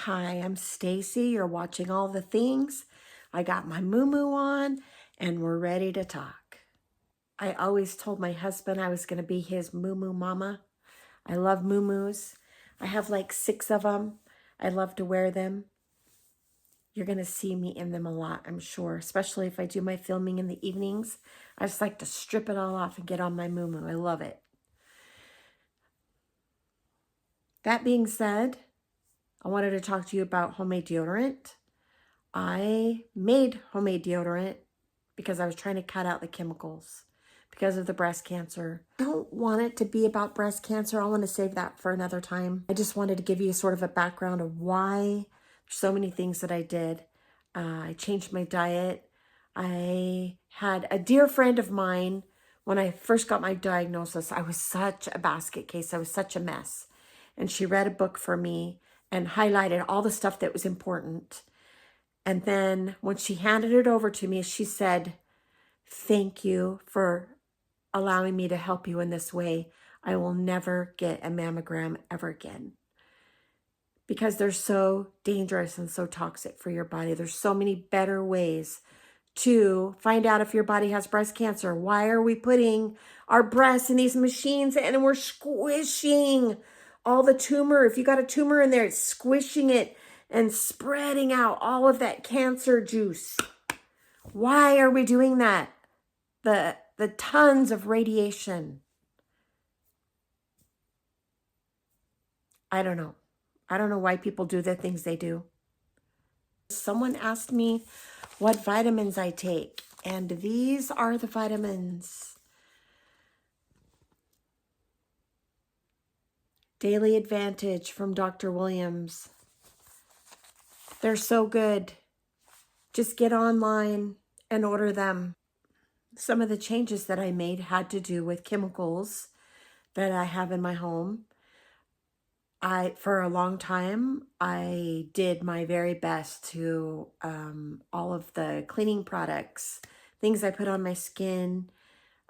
Hi, I'm Stacey. You're watching All the Things. I got my Muumuu on and we're ready to talk. I always told my husband I was going to be his Muumuu mama. I love Muumuus. I have like 6 of them. I love to wear them. You're going to see me in them a lot, I'm sure, especially if I do my filming in the evenings. I just like to strip it all off and get on my Muumuu. I love it. That being said, I wanted to talk to you about homemade deodorant. I made homemade deodorant because I was trying to cut out the chemicals because of the breast cancer. I don't want it to be about breast cancer. I want to save that for another time. I just wanted to give you sort of a background of why so many things that I did. I changed my diet. I had a dear friend of mine, when I first got my diagnosis, I was such a basket case. I was such a mess. And she read a book for me and highlighted all the stuff that was important. And then when she handed it over to me, she said, "Thank you for allowing me to help you in this way. I will never get a mammogram ever again." Because they're so dangerous and so toxic for your body. There's so many better ways to find out if your body has breast cancer. Why are we putting our breasts in these machines and we're squishing all the tumor? If you got a tumor in there, it's squishing it and spreading out all of that cancer juice. Why are we doing that? The tons of radiation. I don't know. I don't know why people do the things they do. Someone asked me what vitamins I take, and these are the vitamins. Daily Advantage from Dr. Williams. They're so good. Just get online and order them. Some of the changes that I made had to do with chemicals that I have in my home. For a long time, I did my very best to all of the cleaning products, things I put on my skin,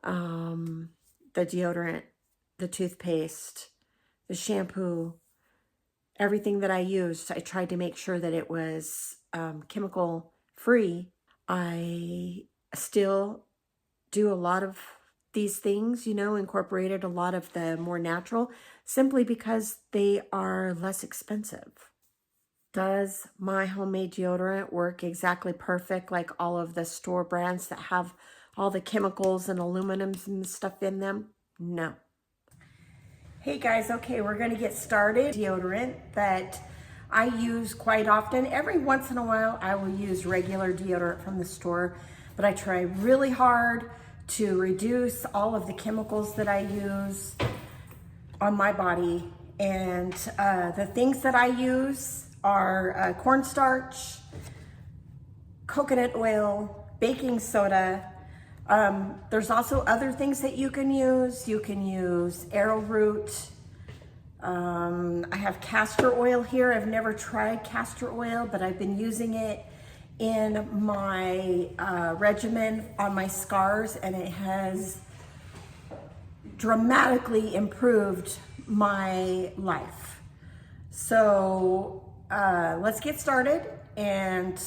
the deodorant, the toothpaste, the shampoo, everything that I used, I tried to make sure that it was chemical free. I still do a lot of these things, incorporated a lot of the more natural, simply because they are less expensive. Does my homemade deodorant work exactly perfect like all of the store brands that have all the chemicals and aluminums and stuff in them? No. Hey guys, okay, we're gonna get started. Deodorant that I use quite often. Every once in a while, I will use regular deodorant from the store, but I try really hard to reduce all of the chemicals that I use on my body. And the things that I use are cornstarch, coconut oil, baking soda. There's also other things that you can use. You can use arrowroot. I have castor oil here. I've never tried castor oil, but I've been using it in my regimen on my scars, and it has dramatically improved my life. So let's get started. And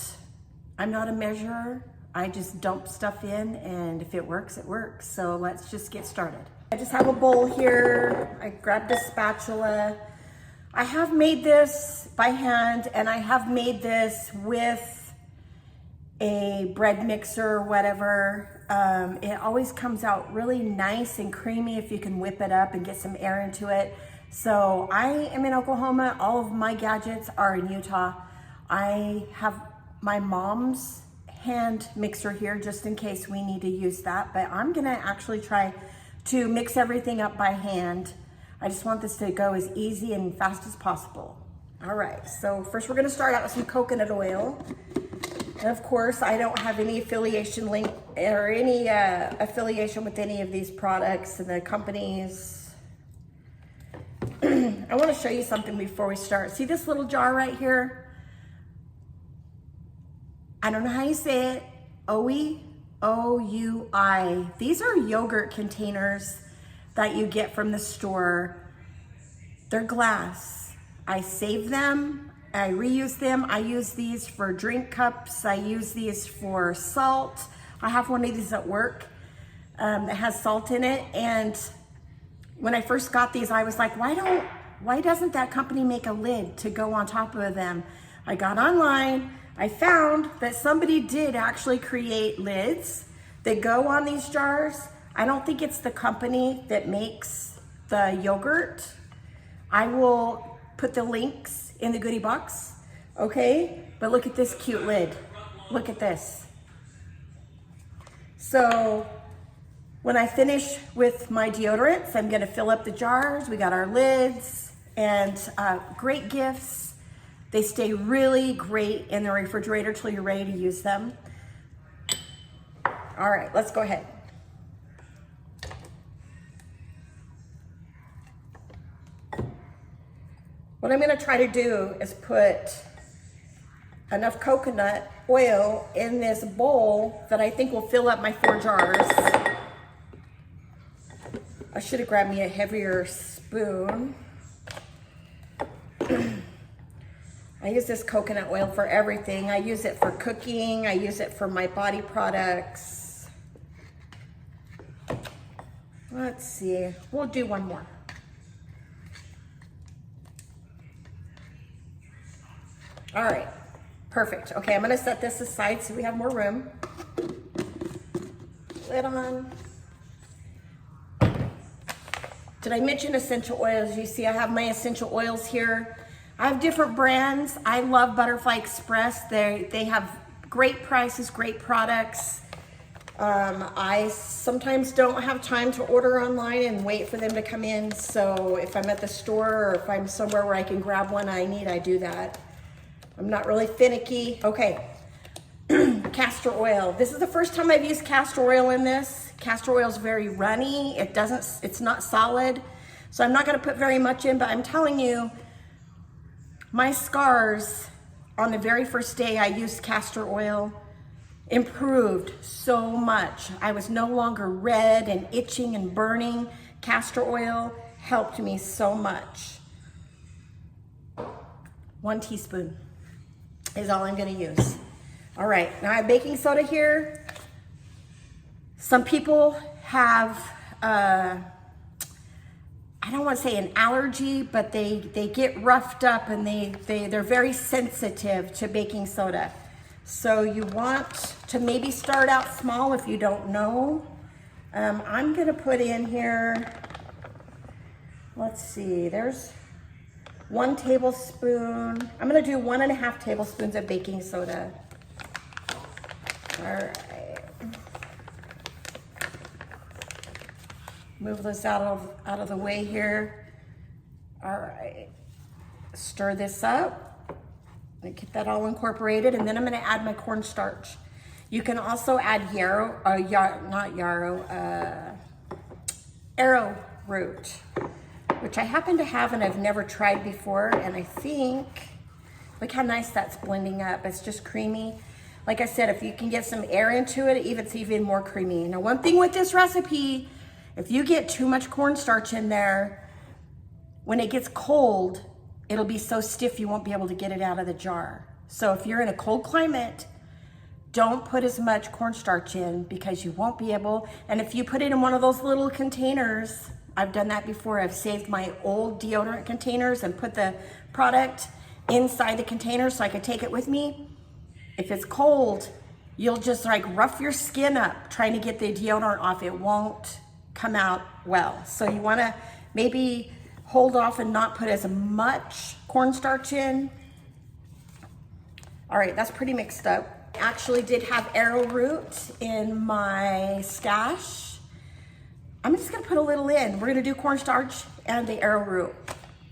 I'm not a measurer. I just dump stuff in, and if it works, it works. So let's just get started. I just have a bowl here. I grabbed a spatula. I have made this by hand, and I have made this with a bread mixer or whatever. It always comes out really nice and creamy if you can whip it up and get some air into it. So I am in Oklahoma. All of my gadgets are in Utah. I have my mom's hand mixer here just in case we need to use that, but I'm gonna actually try to mix everything up by hand. I just want this to go as easy and fast as possible. All right, so first we're gonna start out with some coconut oil. And of course, I don't have any affiliation link or any affiliation with any of these products and the companies. I wanna show you something before we start. See this little jar right here? I don't know how you say it, OUI. These are yogurt containers that you get from the store. They're glass. I save them. I reuse them. I use these for drink cups. I use these for salt. I have one of these at work that has salt in it. And when I first got these, I was like, why doesn't that company make a lid to go on top of them? I got online, I found that somebody did actually create lids that go on these jars. I don't think it's the company that makes the yogurt. I will put the links in the goodie box, okay? But look at this cute lid. Look at this. So when I finish with my deodorants, I'm gonna fill up the jars. We got our lids and great gifts. They stay really great in the refrigerator till you're ready to use them. All right, let's go ahead. What I'm gonna try to do is put enough coconut oil in this bowl that I think will fill up my 4 jars. I should have grabbed me a heavier spoon. I use this coconut oil for everything. I use it for cooking. I use it for my body products. Let's see, we'll do one more. All right, perfect. Okay, I'm gonna set this aside so we have more room. Lid on. Did I mention essential oils? You see I have my essential oils here. I have different brands. I love Butterfly Express. They have great prices, great products. I sometimes don't have time to order online and wait for them to come in. So if I'm at the store or if I'm somewhere where I can grab one I need, I do that. I'm not really finicky. Okay, castor oil. This is the first time I've used castor oil in this. Castor oil is very runny. It's not solid. So I'm not gonna put very much in, but I'm telling you, my scars on the very first day I used castor oil improved so much. I was no longer red and itching and burning. Castor oil helped me so much. 1 teaspoon is all I'm gonna use. All right, now I have baking soda here. Some people have, I don't want to say an allergy, but they get roughed up and they're very sensitive to baking soda. So you want to maybe start out small if you don't know. I'm gonna put in here, let's see, there's 1 tablespoon. I'm gonna do 1.5 tablespoons of baking soda. All right. Move this out of the way here. All right, stir this up and get that all incorporated, and then I'm gonna add my cornstarch. You can also add arrowroot, which I happen to have and I've never tried before, and I think, look how nice that's blending up. It's just creamy. Like I said, if you can get some air into it, it's even more creamy. Now, one thing with this recipe, if you get too much cornstarch in there, when it gets cold, it'll be so stiff you won't be able to get it out of the jar. So if you're in a cold climate, don't put as much cornstarch in because you won't be able, and if you put it in one of those little containers, I've done that before. I've saved my old deodorant containers and put the product inside the container so I could take it with me. If it's cold, you'll just like rough your skin up trying to get the deodorant off. It won't come out well. So you wanna maybe hold off and not put as much cornstarch in. All right, that's pretty mixed up. I actually did have arrowroot in my stash. I'm just gonna put a little in. We're gonna do cornstarch and the arrowroot.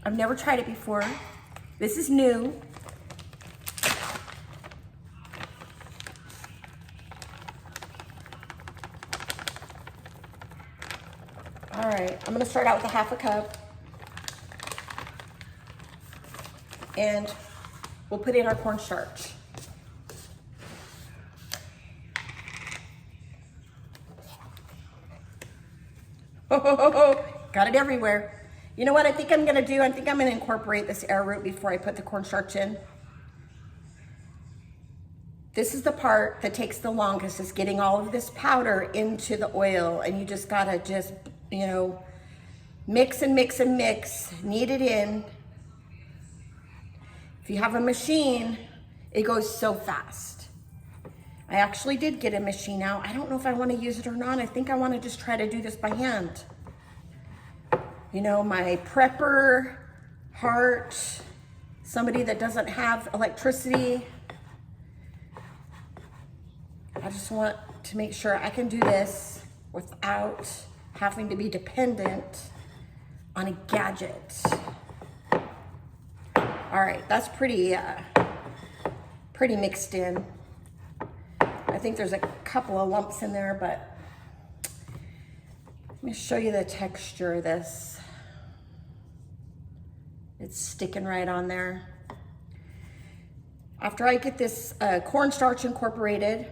I've never tried it before. This is new. All right, I'm gonna start out with 1/2 cup. And we'll put in our cornstarch. Oh, got it everywhere. You know what I think I'm gonna do? I think I'm gonna incorporate this arrowroot before I put the cornstarch in. This is the part that takes the longest, is getting all of this powder into the oil, and you just gotta just, you know, mix and mix and mix, knead it in. If you have a machine, it goes so fast. I actually did get a machine out. I don't know if I want to use it or not. I think I want to just try to do this by hand. You know, my prepper heart, somebody that doesn't have electricity. I just want to make sure I can do this without having to be dependent on a gadget. All right, that's pretty mixed in. I think there's a couple of lumps in there, but let me show you the texture of this. It's sticking right on there. After I get this cornstarch incorporated,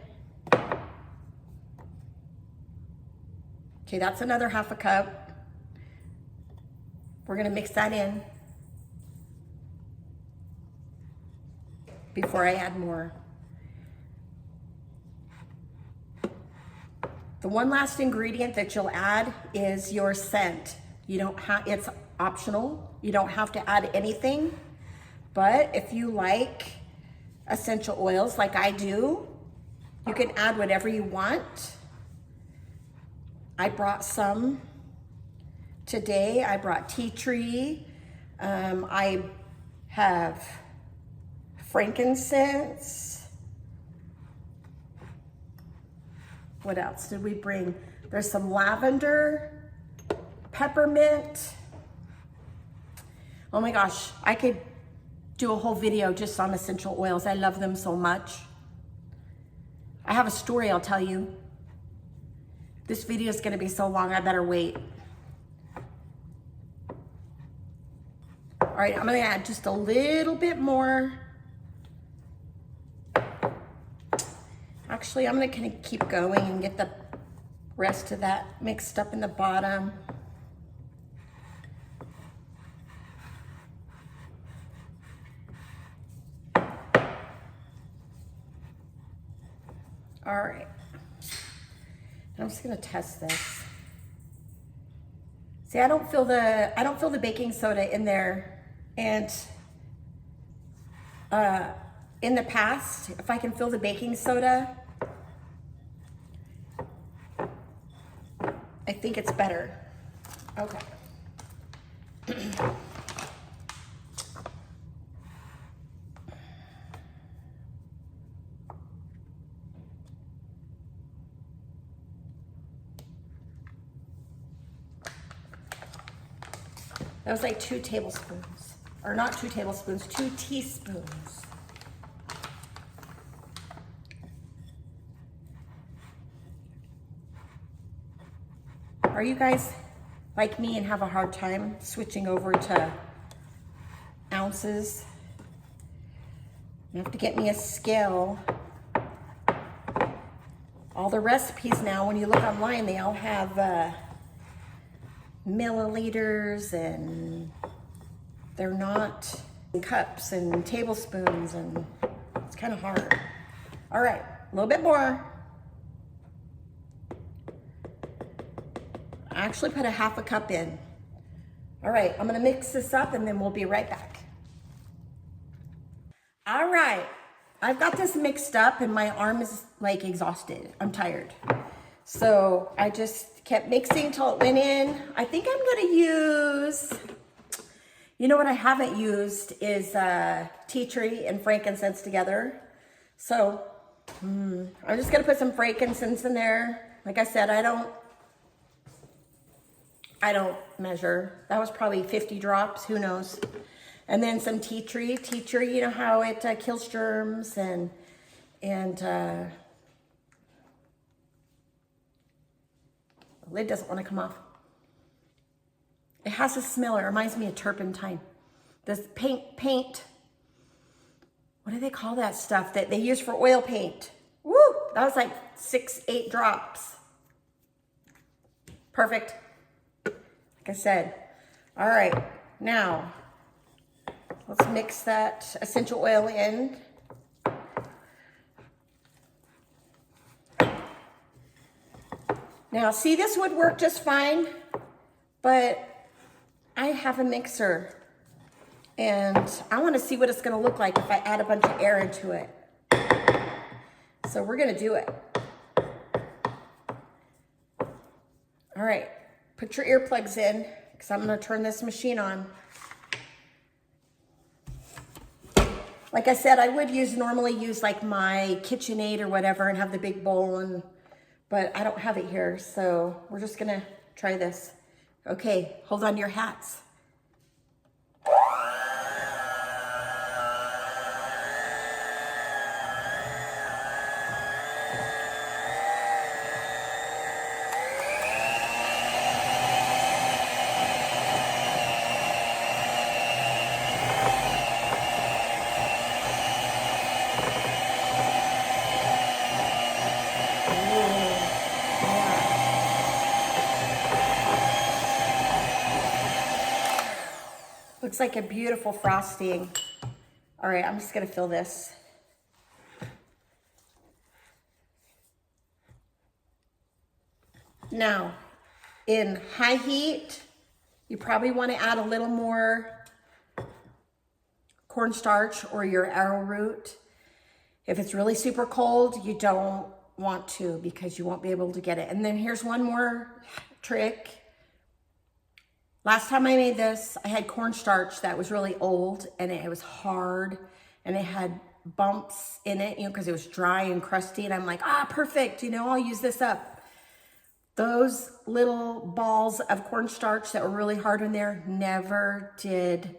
okay, that's another half a cup. We're gonna mix that in before I add more. The one last ingredient that you'll add is your scent. You don't have, it's optional. You don't have to add anything, but if you like essential oils like I do, you can add whatever you want. I brought some today. I brought tea tree. I have frankincense. What else did we bring? There's some lavender, peppermint. Oh my gosh, I could do a whole video just on essential oils. I love them so much. I have a story I'll tell you. This video is gonna be so long, I better wait. All right, I'm gonna add just a little bit more. Actually, I'm gonna kind of keep going and get the rest of that mixed up in the bottom. All right, I'm just gonna test this. See, I don't feel the baking soda in there, and in the past, if I can feel the baking soda, I think it's better. Okay. That was like 2 tablespoons, or not 2 tablespoons, 2 teaspoons. Are you guys like me and have a hard time switching over to ounces? You have to get me a scale. All the recipes now, when you look online, they all have milliliters, and they're not in cups and tablespoons, and it's kind of hard. All right, a little bit more. I actually put a half a cup in. All right, I'm gonna mix this up and then we'll be right back. All right, I've got this mixed up and my arm is like exhausted. I'm tired. So I just kept mixing till it went in. I think I'm gonna use, you know what I haven't used is tea tree and frankincense together. So I'm just gonna put some frankincense in there. Like I said, I don't measure. That was probably 50 drops, who knows. And then some tea tree. Tea tree, you know how it kills germs, and the lid doesn't want to come off. It has a smell. It reminds me of turpentine. This paint. What do they call that stuff that they use for oil paint? Woo! That was like 6, 8 drops. Perfect. Like I said. All right, now let's mix that essential oil in. Now, see, this would work just fine, but I have a mixer and I want to see what it's going to look like if I add a bunch of air into it. So we're going to do it. All right, put your earplugs in because I'm going to turn this machine on. Like I said, I would normally use like my KitchenAid or whatever and have the big bowl, but I don't have it here, so we're just gonna try this. Okay, hold on to your hats. Looks like a beautiful frosting. All right, I'm just gonna fill this. Now, in high heat, you probably wanna add a little more cornstarch or your arrowroot. If it's really super cold, you don't want to because you won't be able to get it. And then here's one more trick. Last time I made this, I had cornstarch that was really old and it was hard and it had bumps in it, because it was dry and crusty. And I'm like, perfect, I'll use this up. Those little balls of cornstarch that were really hard in there never did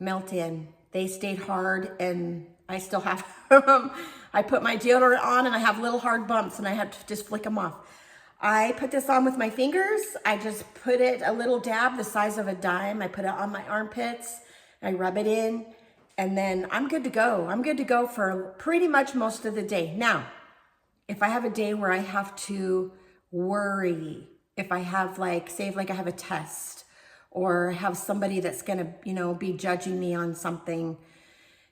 melt in. They stayed hard and I still have them. I put my deodorant on and I have little hard bumps and I have to just flick them off. I put this on with my fingers. I just put it a little dab the size of a dime. I put it on my armpits. I rub it in and then I'm good to go. I'm good to go for pretty much most of the day. Now, if I have a day where I have to worry, if I have say I have a test or have somebody that's gonna, be judging me on something,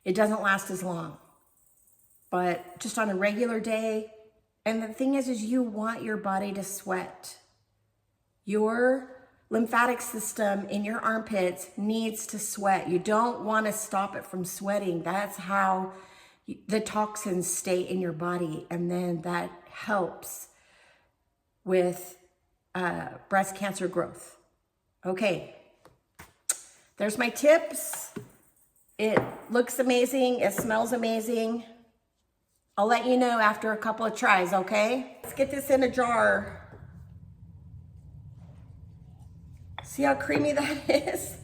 it doesn't last as long. But just on a regular day, and the thing is you want your body to sweat. Your lymphatic system in your armpits needs to sweat. You don't want to stop it from sweating. That's how the toxins stay in your body. And then that helps with breast cancer growth. Okay, there's my tips. It looks amazing. It smells amazing. I'll let you know after a couple of tries, okay? Let's get this in a jar. See how creamy that is?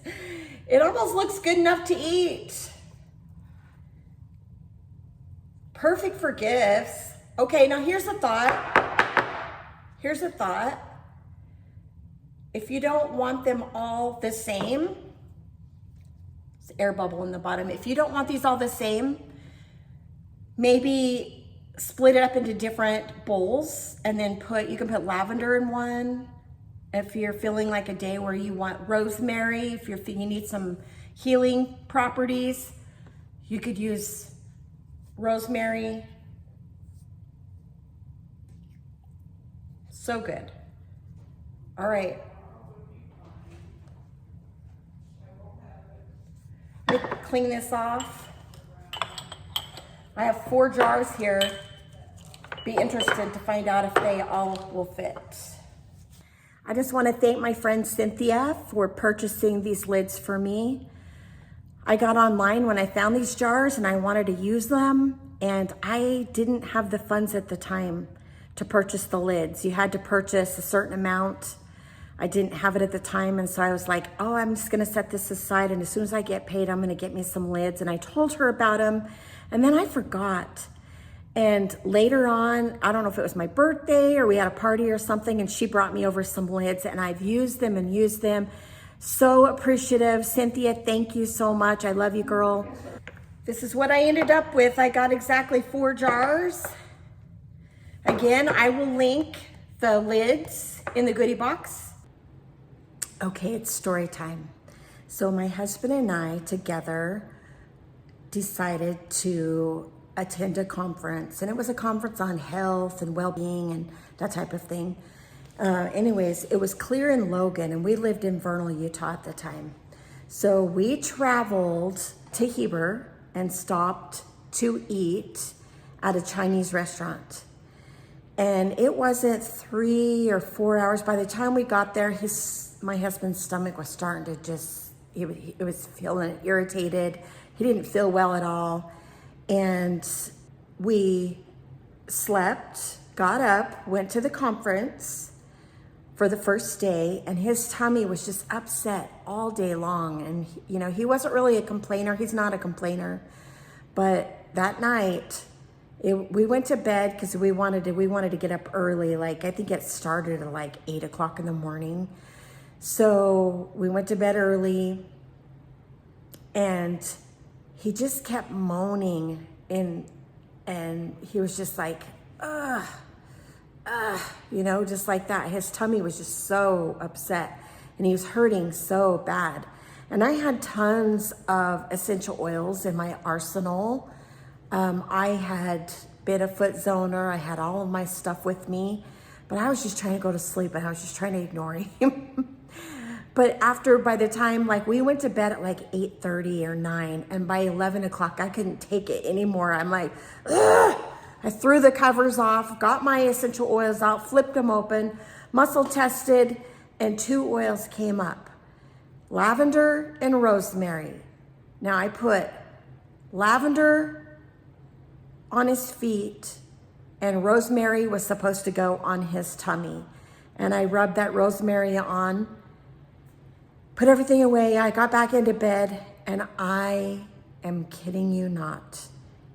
It almost looks good enough to eat. Perfect for gifts. Okay, now here's a thought. Here's a thought. If you don't want them all the same, it's an air bubble in the bottom. If you don't want these all the same, maybe split it up into different bowls and then you can put lavender in one. If you're feeling like a day where you want rosemary, if you need some healing properties, you could use rosemary. So good. All right. Let me clean this off. I have 4 jars here. Be interested to find out if they all will fit. I just want to thank my friend Cynthia for purchasing these lids for me. I got online when I found these jars and I wanted to use them, and I didn't have the funds at the time to purchase the lids. You had to purchase a certain amount. I didn't have it at the time, and so I was like, I'm just gonna set this aside, and as soon as I get paid, I'm gonna get me some lids. And I told her about them, and then I forgot. And later on, I don't know if it was my birthday or we had a party or something, and she brought me over some lids, and I've used them and used them. So appreciative. Cynthia, thank you so much. I love you, girl. This is what I ended up with. I got exactly 4 jars. Again, I will link the lids in the goodie box. Okay, it's story time. So my husband and I together decided to attend a conference, and it was a conference on health and well-being and that type of thing. Anyways, it was clear in Logan, and we lived in Vernal, Utah at the time. So we traveled to Heber and stopped to eat at a Chinese restaurant. And it wasn't 3 or 4 hours. By the time we got there, my husband's stomach was starting to just, it was feeling irritated. He didn't feel well at all. And we slept, got up, went to the conference for the first day, and his tummy was just upset all day long. And, you know, he wasn't really a complainer. He's not a complainer. But that night, we went to bed because we wanted to get up early. Like, I think it started at like 8 o'clock in the morning. So we went to bed early, and he just kept moaning, and he was just like, you know, just like that. His tummy was just so upset, and he was hurting so bad. And I had tons of essential oils in my arsenal. I had been a foot zoner. I had all of my stuff with me, but I was just trying to go to sleep, and I was just trying to ignore him. But by the time, like, we went to bed at like 8:30 or 9, and by 11 o'clock, I couldn't take it anymore. I'm like, ugh! I threw the covers off, got my essential oils out, flipped them open, muscle tested, and 2 oils came up: lavender and rosemary. Now I put lavender on his feet, and rosemary was supposed to go on his tummy. And I rubbed that rosemary on, put everything away. I got back into bed, and I am kidding you not,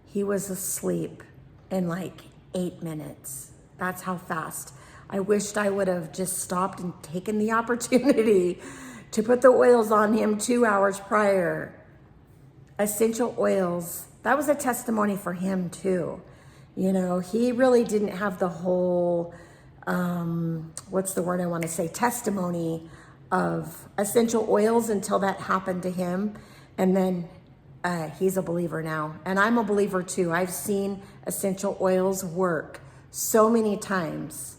he was asleep in like 8 minutes. That's how fast. I wished I would have just stopped and taken the opportunity to put the oils on him 2 hours prior. Essential oils, that was a testimony for him too. You know, he really didn't have the whole, what's the word I want to say, testimony of essential oils until that happened to him. And then he's a believer now, and I'm a believer too. I've seen essential oils work so many times.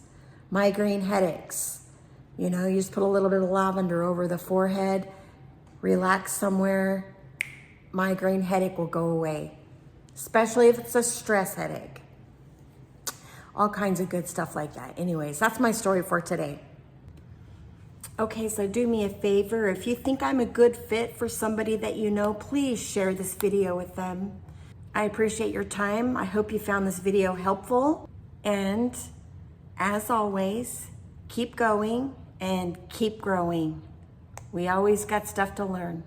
Migraine headaches, you know, you just put a little bit of lavender over the forehead, relax somewhere, migraine headache will go away, especially if it's a stress headache. All kinds of good stuff like that. Anyways, that's my story for today. Okay, so do me a favor. If you think I'm a good fit for somebody that you know, please share this video with them. I appreciate your time. I hope you found this video helpful. And as always, keep going and keep growing. We always got stuff to learn.